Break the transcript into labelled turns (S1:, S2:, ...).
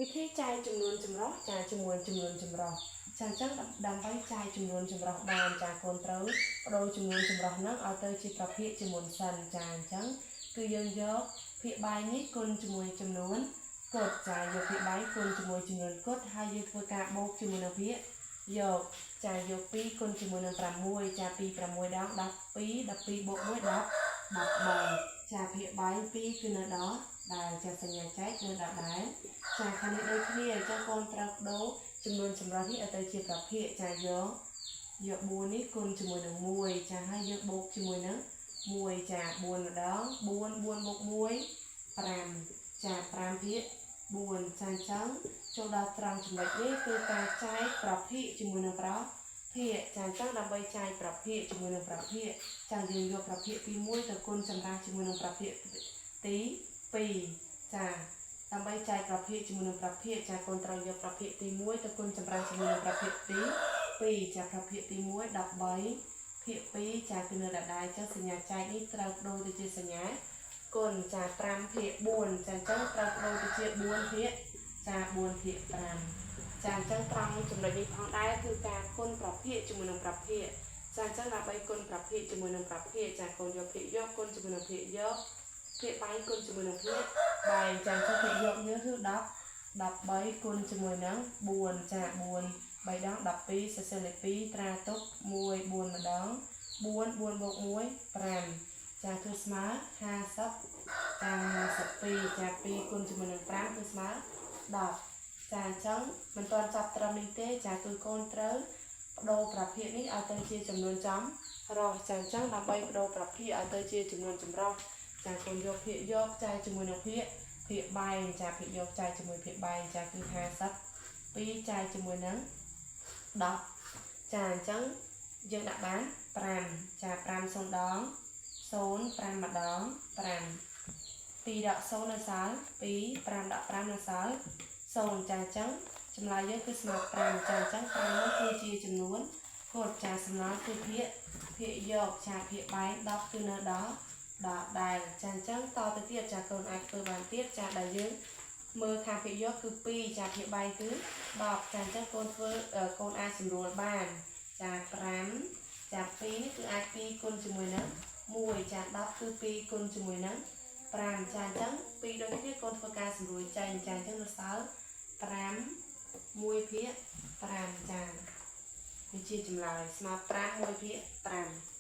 S1: วิธีจ่ายจำนวนจำรองจ่ายจำนวนจำรองចាអញ្ចឹងដើម្បីចាយចំនួនចម្រោះបានចាកូនត្រូវបដូរចំនួនចម្រោះហ្នឹងឲ្យទៅជាប្រភេទជាមុនសិនចាអញ្ចឹងគឺយើងយកភាគបាយនេះគុណជាមួយចំនួនគត់ចាយកភាគបាយគុណជាមួយចំនួនគត់ហើយយើងធ្វើការបូកជាមួយនឹងភាគយកចាយក2គុណជាមួយនឹង6ចា2 6ដង12 12បូក1 13ចាភាគបាយ2គឺនៅដល់ដែលចាសញ្ញាចែកនៅដល់ដែរចាខាងនេះដូចគ្នាអញ្ចឹងកូនត្រូវបដូរចំនួនចម្រោះនេះឲ្យទៅជាប្រភេទចាយក4នេះគុណជាមួយនឹង1ចាហើយយើងបូកជាមួយនឹង1ចា4ម្ដង4 4បូក1 5ចា5ភាគ4ចាអញ្ចឹងចូលដល់ត្រង់ចំណុចនេះគឺការចែកប្រភេទជាមួយនឹងប្រភេទចាអញ្ចឹងដើម្បីចែកប្រភេទជាមួយនឹងប្រភេទចាយើងយកប្រភេទទី1ទៅគុណចម្រាស់ជាមួយនឹងប្រភេទទី2ចាដើម្បីចែកប្រភេទជាមួយនឹងប្រភេទចាកូនត្រូវយកប្រភេទទី1ទៅគុណចម្រាស់ជាមួយនឹងប្រភេទទី2ចាប្រភេទទី1 13ភាគ2ចាគឺនៅដដែលចឹងសញ្ញាចែកនេះត្រូវបដូរទៅជាសញ្ញាគុណចា5ភាគ4ចាអញ្ចឹងត្រូវបដូរទៅជា4ភាគចា4ភាគ5ចាអញ្ចឹងត្រង់ចំណុចនេះផងដែរគឺការគុណប្រភេទជាមួយនឹងប្រភេទចាអញ្ចឹងដើម្បីគុណប្រភេទជាមួយនឹងប្រភេទចាកូនយកភាគយកគុណជាមួយនឹងភាគយកភាគបាយគុណជាមួយនឹងភាគបាយចាអញ្ចឹងភាគយកយើងគឺ13គុណជាមួយនឹង4ចា4 3ដង12សរសេរលេខ2ត្រាទុក1 4ម្ដង4 4បូក1 5ចាគឺស្មើ50ចា52ចា2គុណជាមួយនឹង5គឺស្មើ10ចាអញ្ចឹងមិនទាន់ចាប់ត្រឹមនេះទេចាគឺកូនត្រូវបដូរប្រភេទនេះឲ្យទៅជាចំនួនចម្រោះចាអញ្ចឹងដើម្បីបដូរប្រភេទឲ្យទៅជាចំនួនចម្រោះចាកូនយកភាគយកចាយជាមួយនឹងភាគបែងចាភាគយកចាយជាមួយភាគបែងចាគឺ52ចាយជាមួយនឹង10ចាអញ្ចឹងយើងដាក់បាន5ចា5 0ដង0 5ម្ដង5 2ដក0នៅសល់2 5ដក5នៅសល់0ចាអញ្ចឹងចម្លើយយើងគឺស្មើ5ចាអញ្ចឹង5នោះគឺជាចំនួនគត់ចាសំណល់គឺភាគយកចាភាគបែង10គឺនៅដល់ដែលចាអញ្ចឹងតទៅទៀតចាកូនអាចធ្វើបានទៀតចាដែលយើងមើលខាងភាគយកគឺ2ចាភាគបែងគឺ10ចាអញ្ចឹងកូនធ្វើកូនអាចសម្រួលបានចា5ចា2នេះគឺអាច2គុណជាមួយនឹង1ចា10គឺ2គុណជាមួយនឹង5ចាអញ្ចឹង2ដូចគ្នាកូនធ្វើការសម្រួលចេញចាអញ្ចឹងនៅសល់5 1ភាគ5ចាវាជាចម្លើយស្មើ5 1ភាគ5